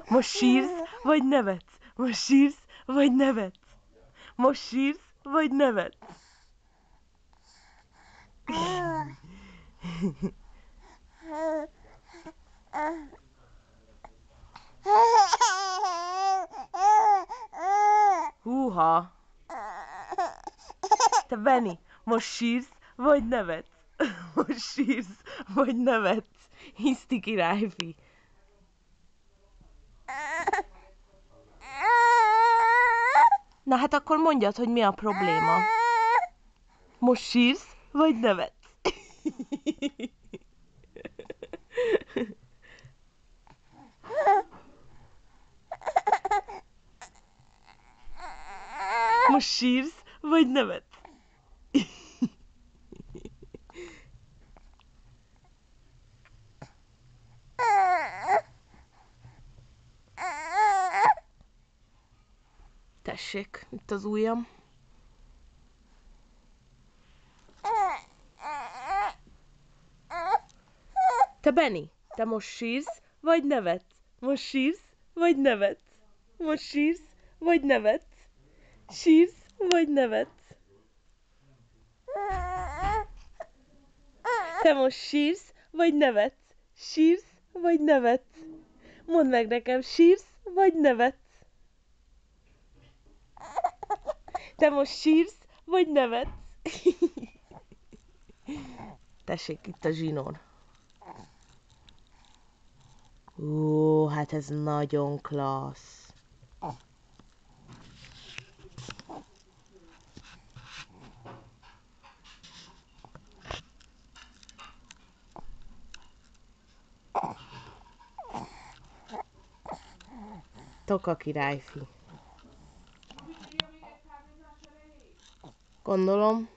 Most sírsz, vagy nevetsz? Most sírsz, vagy nevetsz? Most sírsz, vagy nevetsz? Húha! Te Benni, most sírsz, vagy nevetsz? Most sírsz, vagy nevetsz? Hiszti királyfi. Na hát akkor mondjad, hogy mi a probléma. Most sírsz, vagy nevetsz? Most sírsz, vagy nevetsz? Tessék, itt az ujjam. Te Benni, te most sírsz, vagy nevetsz? Most sírsz, vagy nevetsz? Most sírsz, vagy nevetsz? Sírsz, vagy nevetsz? Te most sírsz, vagy nevetsz? Sírsz, vagy nevetsz? Mondd meg nekem, sírsz, vagy nevetsz? Te most sírsz, vagy nevetsz? Tessék, itt a zsinór. Ó, hát ez nagyon klassz. Toka királyfi. Gondolom.